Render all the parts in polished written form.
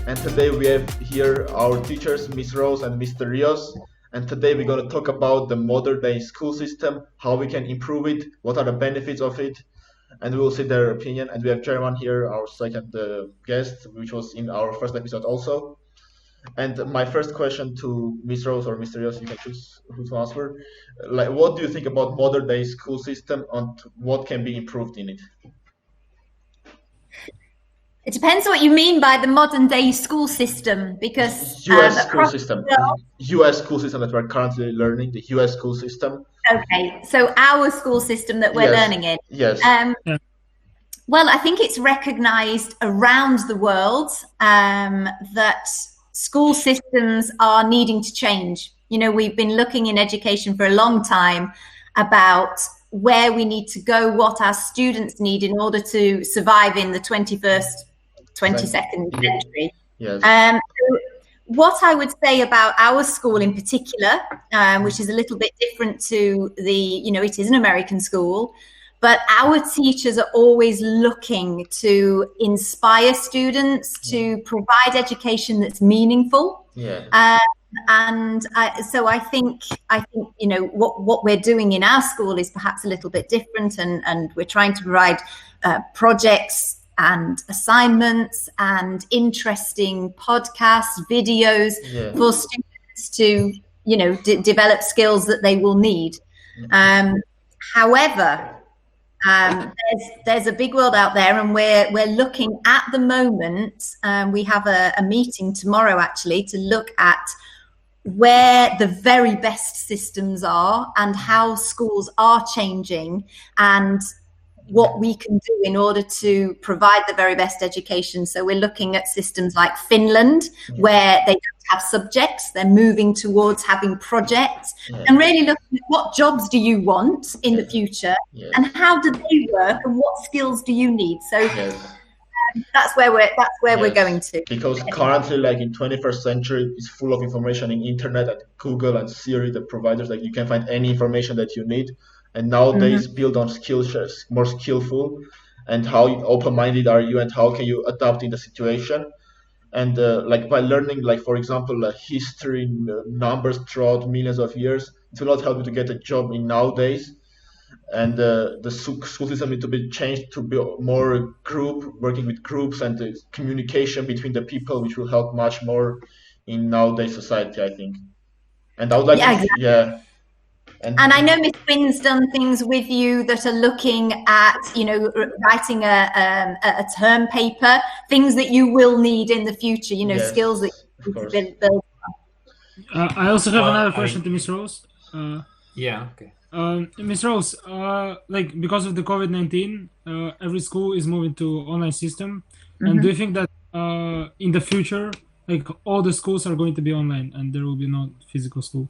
and today we have here our teachers, Miss Rose and Mr. Rios. And today we're going to talk about the modern day school system, how we can improve it, what are the benefits of it, and we will see their opinion. And we have German here, our second guest, which was in our first episode also. And my first question to Miss Rose or Mr. Rios, you can choose who to answer. Like, what do you think about modern day school system and what can be improved in it? It depends what you mean by the modern day school system, because US school system, US school system that we're currently learning, the US school system. Okay, so our school system that we're learning in. Yes. Well, I think it's recognized around the world that school systems are needing to change. You know, we've been looking in education for a long time about where we need to go, what our students need in order to survive in the 21st, 22nd century. Yes. So what I would say about our school in particular, which is a little bit different to it is an American school, but our teachers are always looking to inspire students to provide education that's meaningful. Yeah. So I think what we're doing in our school is perhaps a little bit different, and we're trying to provide projects and assignments and interesting podcasts, videos for students to develop skills that they will need. However, there's a big world out there, and we're looking at the moment. We have a meeting tomorrow actually to look at where the very best systems are and how schools are changing and what we can do in order to provide the very best education. So we're looking at systems like Finland, where they don't have subjects, they're moving towards having projects, and really looking at what jobs do you want in the future, and how do they work, and what skills do you need. So that's where we're going to. Because currently, like in 21st century, it's full of information in internet and Google and Siri, the providers, like you can find any information that you need. And nowadays build on skills, more skillful, and how open-minded are you, and how can you adapt in the situation. And like by learning, like for example, history, numbers throughout millions of years, it will not help you to get a job in nowadays. And the school system needs to be changed to be more working with groups, and the communication between the people, which will help much more in nowadays society, I think. And I would like exactly. And I know Miss Wynn's done things with you that are looking at, writing a term paper, things that you will need in the future, skills that you can build. I also have another question to Miss Rose. Okay. Miss Rose, because of the COVID-19, every school is moving to online system. And do you think that in the future, all the schools are going to be online and there will be no physical school?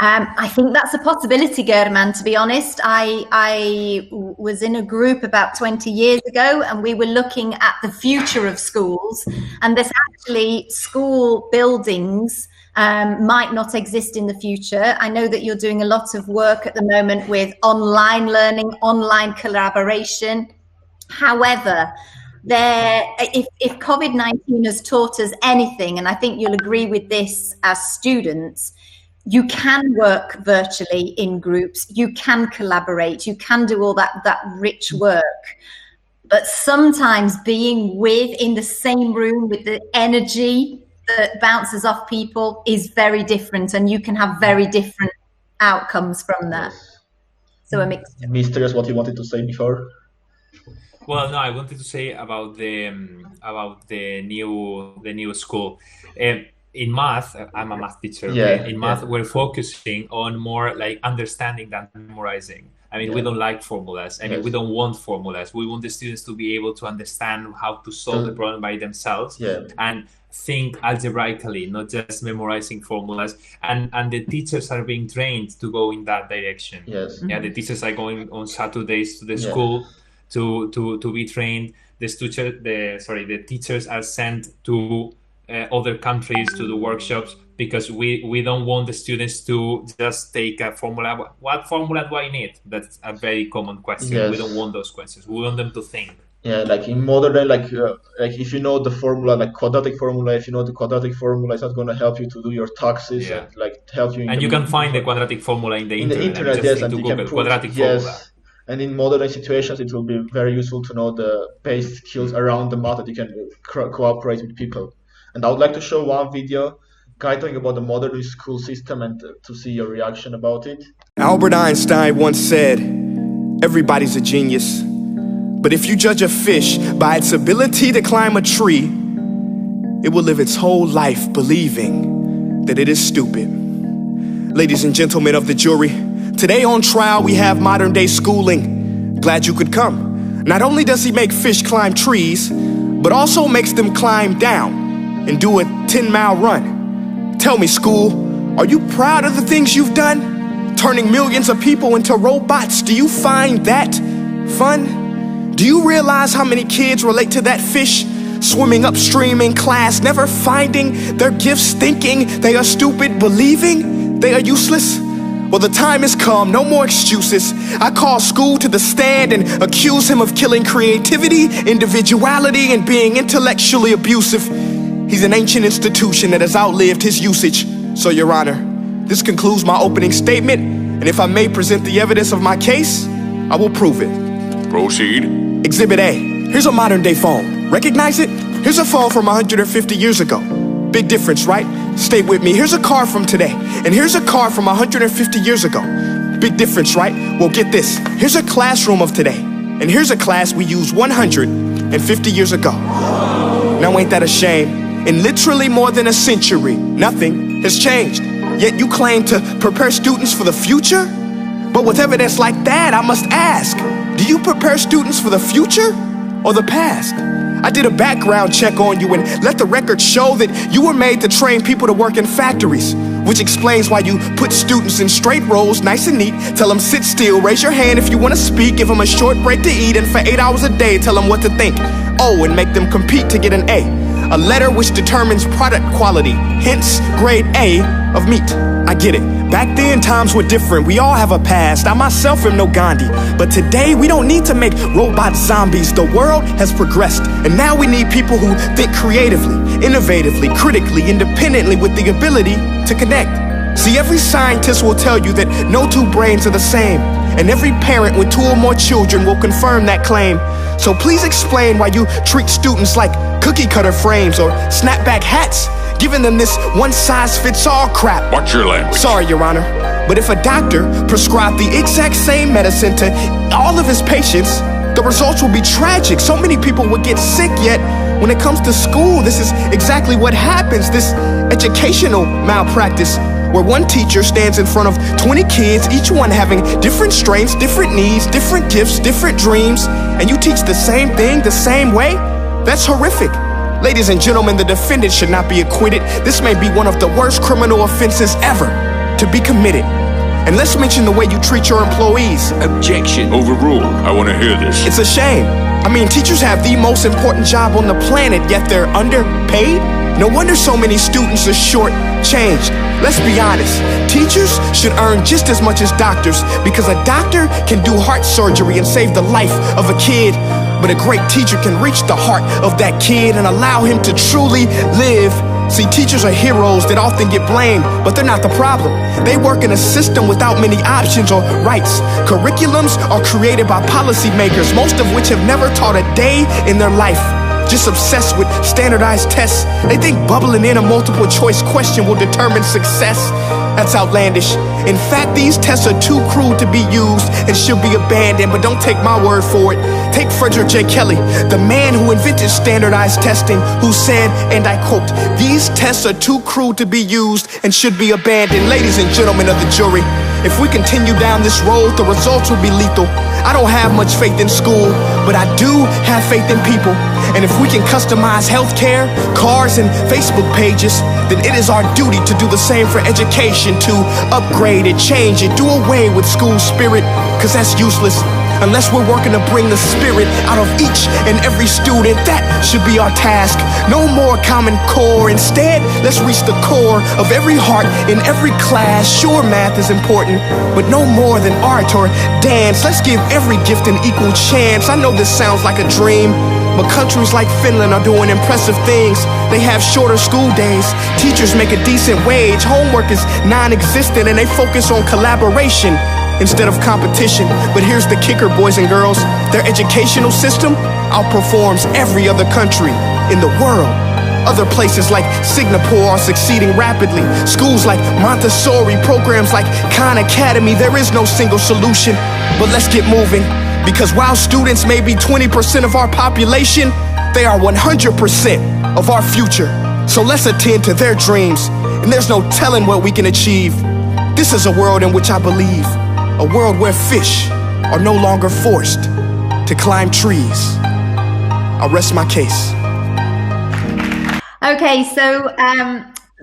I think that's a possibility, German, to be honest. I was in a group about 20 years ago, and we were looking at the future of schools, and there's actually school buildings might not exist in the future. I know that you're doing a lot of work at the moment with online learning, online collaboration. However, if COVID-19 has taught us anything, and I think you'll agree with this as students, you can work virtually in groups, you can collaborate, you can do all that rich work. But sometimes being in the same room with the energy that bounces off people is very different, and you can have very different outcomes from that. So a mixture. Mysterious, what you wanted to say before? Well, no, I wanted to say about the new school. In math, I'm a math teacher. In math, we're focusing on more like understanding than memorizing. I mean, we don't like formulas. I mean, we don't want formulas. We want the students to be able to understand how to solve the problem by themselves and think algebraically, not just memorizing formulas. And the teachers are being trained to go in that direction. The teachers are going on Saturdays to the school to be trained. The teachers are sent to other countries to do workshops, because we don't want the students to just take a formula. What formula do I need? That's a very common question. We don't want those questions. We want them to think. Yeah, like in modern day, like if you know the formula, like quadratic formula, if you know the quadratic formula, it's not going to help you to do your taxes and like help you. And you can find the quadratic formula in the internet. In the internet, yes, and you can put quadratic formula. And in modern situations, it will be very useful to know the base skills around the math that you can cooperate with people. And I would like to show one video guy talking about the modern school system and to see your reaction about it. Albert Einstein once said, "Everybody's a genius. But if you judge a fish by its ability to climb a tree, it will live its whole life believing that it is stupid." Ladies and gentlemen of the jury, today on trial we have modern day schooling. Glad you could come. Not only does he make fish climb trees, but also makes them climb down and do a 10-mile run. Tell me, school, are you proud of the things you've done? Turning millions of people into robots, do you find that fun? Do you realize how many kids relate to that fish? Swimming upstream in class, never finding their gifts, thinking they are stupid, believing they are useless? Well, the time has come, no more excuses. I call school to the stand and accuse him of killing creativity, individuality, and being intellectually abusive. He's an ancient institution that has outlived his usage. So, Your Honor, this concludes my opening statement, and if I may present the evidence of my case, I will prove it. Proceed. Exhibit A. Here's a modern day phone. Recognize it? Here's a phone from 150 years ago. Big difference, right? Stay with me. Here's a car from today. And here's a car from 150 years ago. Big difference, right? Well, get this. Here's a classroom of today. And here's a class we used 150 years ago. Now ain't that a shame? In literally more than a century, nothing has changed. Yet you claim to prepare students for the future? But with evidence like that, I must ask, do you prepare students for the future or the past? I did a background check on you and let the record show that you were made to train people to work in factories, which explains why you put students in straight rows, nice and neat, tell them sit still, raise your hand if you want to speak, give them a short break to eat, and for 8 hours a day, tell them what to think. Oh, and make them compete to get an A letter which determines product quality, hence grade A of meat. I get it. Back then, times were different. We all have a past. I myself am no Gandhi. But today, we don't need to make robot zombies. The world has progressed. And now we need people who think creatively, innovatively, critically, independently, with the ability to connect. See, every scientist will tell you that no two brains are the same. And every parent with 2 or more children will confirm that claim. So please explain why you treat students like cookie cutter frames or snapback hats, giving them this one-size-fits-all crap. Watch your language. Sorry, Your Honor, but if a doctor prescribed the exact same medicine to all of his patients, the results will be tragic. So many people would get sick, yet when it comes to school, this is exactly what happens. This educational malpractice, where one teacher stands in front of 20 kids, each one having different strengths, different needs, different gifts, different dreams, and you teach the same thing the same way? That's horrific. Ladies and gentlemen, the defendant should not be acquitted. This may be one of the worst criminal offenses ever to be committed. And let's mention the way you treat your employees. Objection. Overruled. I want to hear this. It's a shame. I mean, teachers have the most important job on the planet, yet they're underpaid? No wonder so many students are short-changed. Let's be honest, teachers should earn just as much as doctors, because a doctor can do heart surgery and save the life of a kid, but a great teacher can reach the heart of that kid and allow him to truly live. See, teachers are heroes that often get blamed, but they're not the problem. They work in a system without many options or rights. Curriculums are created by policymakers, most of which have never taught a day in their life. Just obsessed with standardized tests. They think bubbling in a multiple choice question will determine success. That's outlandish. In fact, these tests are too crude to be used and should be abandoned, but don't take my word for it. Take Frederick J. Kelly, the man who invented standardized testing, who said, and I quote, "These tests are too crude to be used and should be abandoned." Ladies and gentlemen of the jury, if we continue down this road, the results will be lethal. I don't have much faith in school, but I do have faith in people. And if we can customize healthcare, cars, and Facebook pages, then it is our duty to do the same for education, to upgrade it, change it, do away with school spirit, because that's useless. unless we're working to bring the spirit out of each and every student. That should be our task. No more Common Core. Instead, let's reach the core of every heart in every class. Sure, math is important, but no more than art or dance. Let's give every gift an equal chance. I know this sounds like a dream, but countries like Finland are doing impressive things. They have shorter school days, teachers make a decent wage, homework is non-existent, and they focus on collaboration instead of competition. But here's the kicker, boys and girls. Their educational system outperforms every other country in the world. Other places like Singapore are succeeding rapidly. Schools like Montessori, programs like Khan Academy, there is no single solution. But let's get moving, because while students may be 20% of our population, they are 100% of our future. So let's attend to their dreams, and there's no telling what we can achieve. This is a world in which I believe, a world where fish are no longer forced to climb trees. I'll rest my case. Okay, so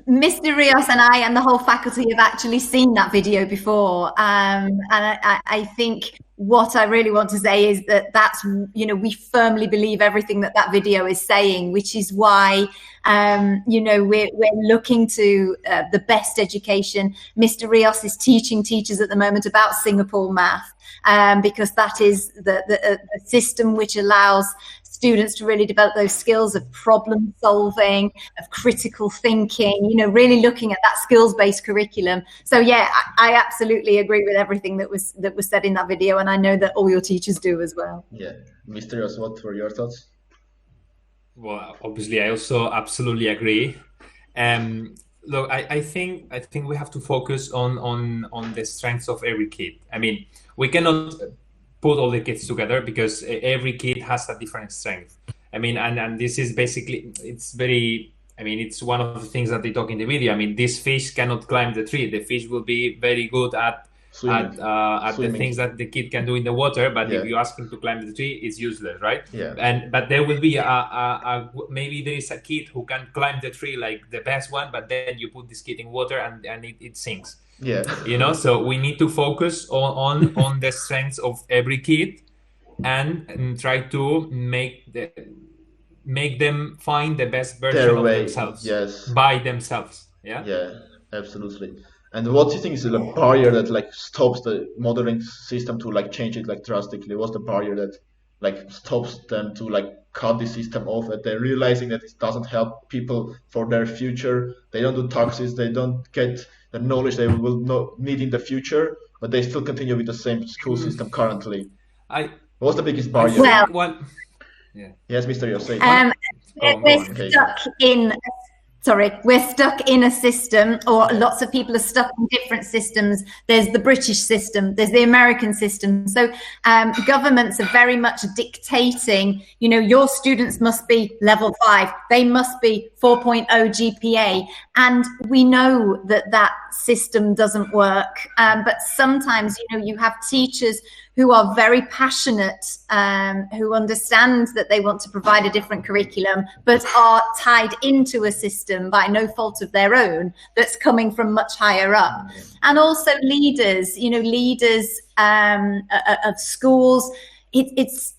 Mr. Rios and I and the whole faculty have actually seen that video before, and I think what I really want to say is that that's, you know, we firmly believe everything that that video is saying, which is why, you know, we're looking to the best education. Mr. Rios is teaching teachers at the moment about Singapore math, because that is the system which allows students to really develop those skills of problem solving, of critical thinking, you know, really looking at that skills-based curriculum. So yeah, I absolutely agree with everything that was said in that video, and I know that all your teachers do as well. Yeah, Mr. Rios, what were your thoughts? Well, obviously, I also absolutely agree. Look, I think we have to focus on the strengths of every kid. I mean, we cannot put all the kids together because every kid has a different strength. I mean, and this is basically, it's very, I mean, it's one of the things that they talk in the video. I mean, this fish cannot climb the tree. The fish will be very good at the things that the kid can do in the water, but if you ask him to climb the tree, it's useless, right? Yeah. But there will be maybe there is a kid who can climb the tree like the best one, but then you put this kid in water and it sinks. Yeah. You know, so we need to focus on the strengths of every kid and try to make them find the best version of themselves. Yes. By themselves. Yeah. Yeah, absolutely. And what do you think is the barrier that like stops the modeling system to like change it like drastically? What's the barrier that like stops them to like cut the system off, that they're realizing that it doesn't help people for their future? They don't do taxes, they don't get the knowledge they will need in the future, but they still continue with the same school system currently. What's the biggest barrier? Well, yes, Mr. Yosei. We're stuck in a system, or lots of people are stuck in different systems. There's the British system, there's the American system. So governments are very much dictating, you know, your students must be level 5, they must be 4.0 GPA. And we know that that system doesn't work. But sometimes, you know, you have teachers who are very passionate, who understand that they want to provide a different curriculum, but are tied into a system by no fault of their own that's coming from much higher up. And also leaders, you know, leaders of schools. It's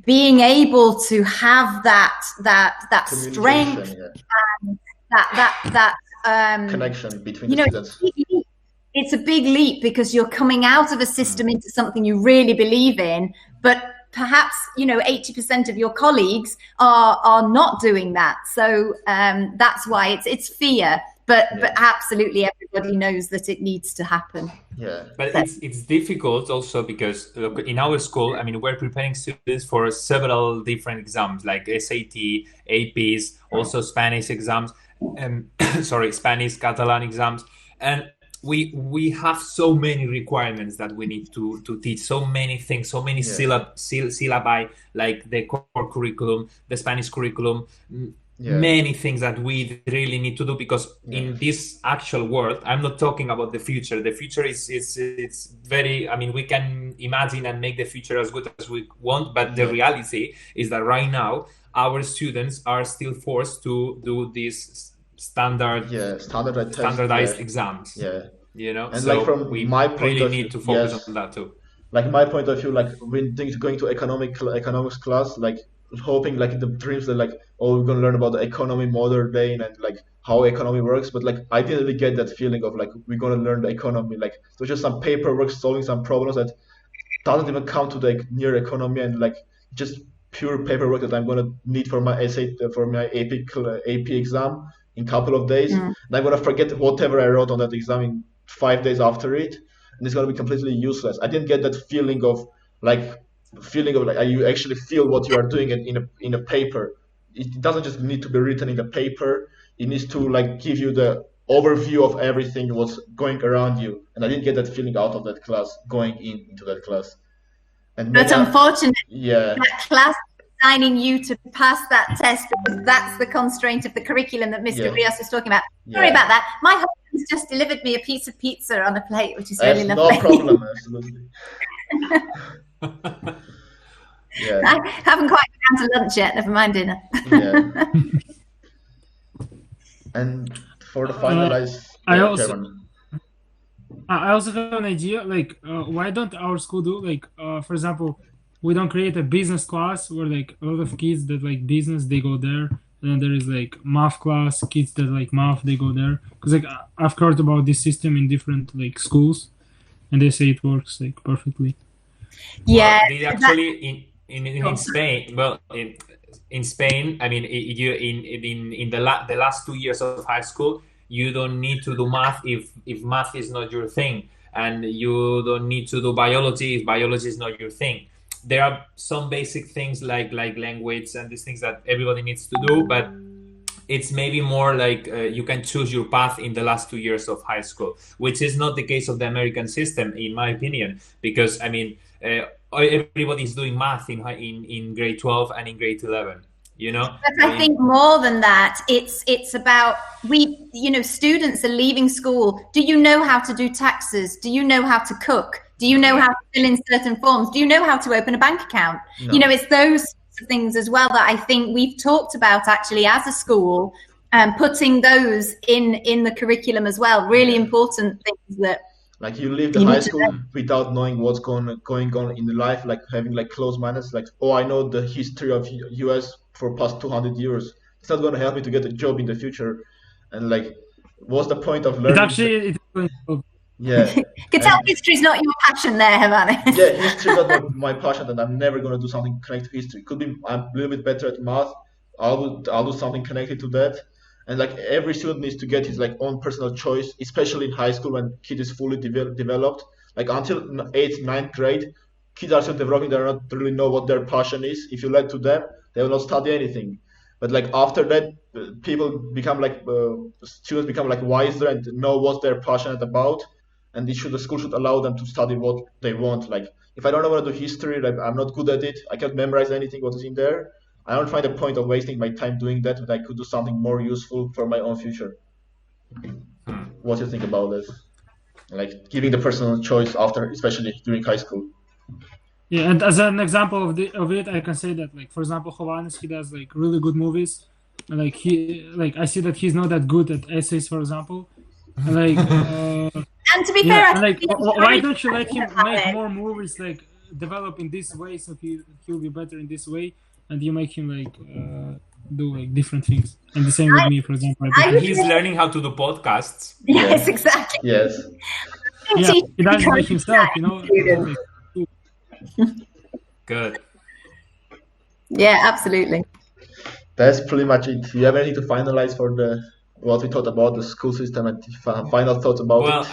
being able to have that strength, that connection between the students. It's a big leap because you're coming out of a system into something you really believe in, but perhaps, you know, 80% of your colleagues are not doing that. So that's why it's fear, but absolutely everybody knows that it needs to happen. Yeah, but it's difficult also because look, in our school, I mean, we're preparing students for several different exams like SAT, APs, also Spanish exams, Spanish, Catalan exams, and we have so many requirements that we need to teach, so many things, so many syllabi, like the core curriculum, the Spanish curriculum, many things that we really need to do, because in this actual world, I'm not talking about the future. The future is very, I mean, we can imagine and make the future as good as we want, but the reality is that right now, our students are still forced to do these standardized exams. Yeah, you know, and so like from we my point really of need to focus on that too. like my point of view, like when things going to economics class, like hoping like the dreams that like, oh, we're gonna learn about the economy modern day and like how economy works, but like I didn't really get that feeling of like we're gonna learn the economy. Like so just some paperwork solving some problems that doesn't even come to the near economy, and like just pure paperwork that I'm gonna need for my essay for my AP exam in a couple of days, and I'm gonna forget whatever I wrote on that exam in 5 days after it, and it's gonna be completely useless. I didn't get that feeling of like you actually feel what you are doing in a paper. It doesn't just need to be written in the paper. It needs to like give you the overview of everything what's going around you, and I didn't get that feeling out of that class going into that class. And but unfortunately, yeah, that class assigning you to pass that test, because that's the constraint of the curriculum that Mr. Rios is talking about. Sorry about that. My husband's just delivered me a piece of pizza on a plate, which is really lovely. No problem, absolutely. Yeah. I haven't quite gone to lunch yet, never mind dinner. Yeah. And for the finalized, I also have an idea, like why don't our school do like for example, we don't create a business class where like a lot of kids that like business, they go there, and then there is like math class, kids that like math, they go there, because like I've heard about this system in different like schools, and they say it works like perfectly. Yeah, well, they actually in Spain. Well, in Spain, I mean, you in the last 2 years of high school, you don't need to do math if math is not your thing, and you don't need to do biology if biology is not your thing. There are some basic things like language and these things that everybody needs to do, but it's maybe more like you can choose your path in the last 2 years of high school, which is not the case of the American system, in my opinion, because I mean, everybody's doing math in grade 12 and in grade 11. You know, but I think more than that, it's about students are leaving school. Do you know how to do taxes? Do you know how to cook? Do you know how to fill in certain forms? Do you know how to open a bank account? No. It's those sorts of things as well that I think we've talked about actually as a school, putting those in the curriculum as well. Really important things that. Like you leave the high school without knowing what's going on in life, like having like closed mindedness, like, oh, I know the history of US for past 200 years. It's not going to help me to get a job in the future. And like, what's the point of learning? Yeah. Can tell history is not your passion there, Havana. Yeah, history is not my passion, and I'm never going to do something connected to history. Could be I'm a little bit better at math. I'll do something connected to that. And like every student needs to get his like own personal choice, especially in high school when kid is fully developed. Like until 8th, 9th grade, kids are still developing. They don't really know what their passion is. If you let to them, they will not study anything. But like after that, students become like wiser and know what they're passionate about. And the school should allow them to study what they want. Like if I don't know how to do history, like I'm not good at it. I can't memorize anything what is in there. I don't find a point of wasting my time doing that, but I could do something more useful for my own future. What do you think about this? Like giving the personal choice after, especially during high school. Yeah, and as an example of it, I can say that, like for example, Jovanes, he does like really good movies. Like I see that he's not that good at essays, for example. Like, and to be fair, like why don't you let him make more movies, like develop in this way, so he'll be better in this way. And you make him like do like different things. And the same with me, for example. He's learning how to do podcasts. Yes, exactly. Yes. Yeah, he does it by himself, Good. Yeah, absolutely. That's pretty much it. Do you have anything to finalize for what we thought about the school system and final thoughts about it? Well,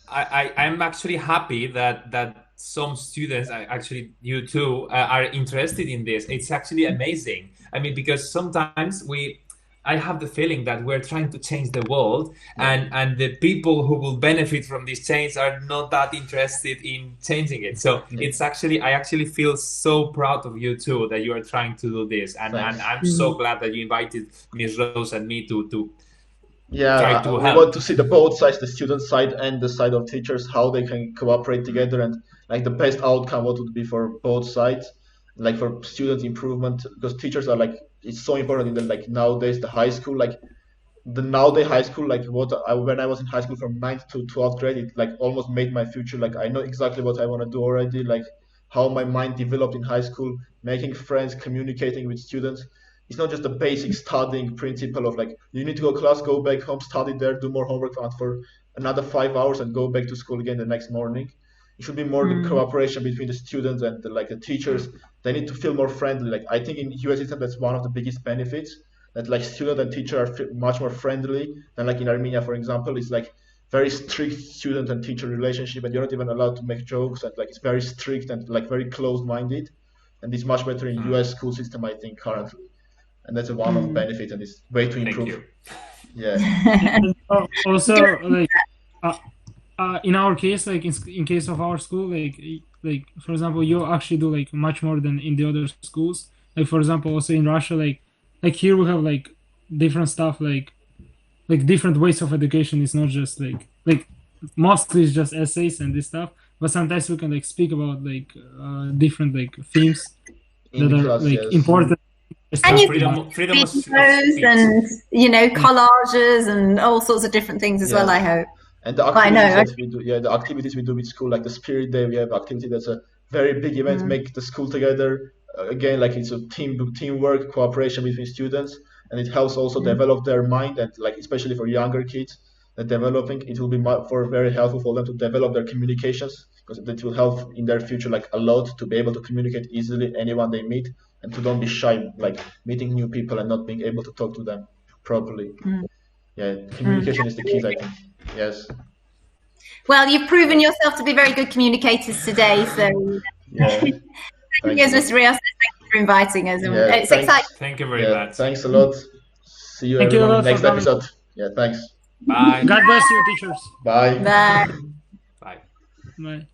I'm actually happy that some students, actually you too, are interested in this. It's actually amazing. I mean, because sometimes I have the feeling that we're trying to change the world, and the people who will benefit from this change are not that interested in changing it. So I actually feel so proud of you too that you are trying to do this, and I'm so glad that you invited Ms. Rose and me to. Yeah, we want to see the both sides, the student side and the side of teachers, how they can cooperate together, and like the best outcome, what would be for both sides, like for student improvement, because teachers are like, it's so important in the like nowadays the high school, like the nowadays high school, like when I was in high school from 9th to 12th grade, it like almost made my future. Like I know exactly what I want to do already. Like how my mind developed in high school, making friends, communicating with students. It's not just a basic studying principle of like you need to go class, go back home, study there, do more homework for another 5 hours, and go back to school again the next morning. It should be more the cooperation between the students and the teachers. They need to feel more friendly. Like I think in US system that's one of the biggest benefits, that like student and teacher are much more friendly than like in Armenia, for example. It's like very strict student and teacher relationship, and you're not even allowed to make jokes, and like it's very strict and like very closed-minded, and it's much better in US school system, I think, currently. And that's one of the benefits, and it's way to improve. Yeah. And also, like in our case, like in case of our school, like for example, you actually do like much more than in the other schools. Like for example, also in Russia, like here we have like different stuff, like different ways of education. It's not just like mostly it's just essays and this stuff, but sometimes we can like speak about like different like themes in that are class, like yes. important. And you freedom of videos speech. and collages and all sorts of different things as well. I hope. And the activities that we do, the activities we do with school, like the Spirit Day, we have activity that's a very big event, make the school together. Again, like it's a teamwork, cooperation between students, and it helps also develop their mind, and like especially for younger kids, that developing, it will be very helpful for them to develop their communications, because it will help in their future like a lot to be able to communicate easily anyone they meet, and to don't be shy like meeting new people and not being able to talk to them properly. Yeah, communication is the key, I think. Yes. Well, you've proven yourself to be very good communicators today, so thank you, Mr. Rios. Thank you for inviting us. It's exciting. Thank you very much. Thanks a lot. See you everyone in the next episode. Yeah, thanks. Bye. God bless you, teachers. Bye. Bye. Bye. Bye.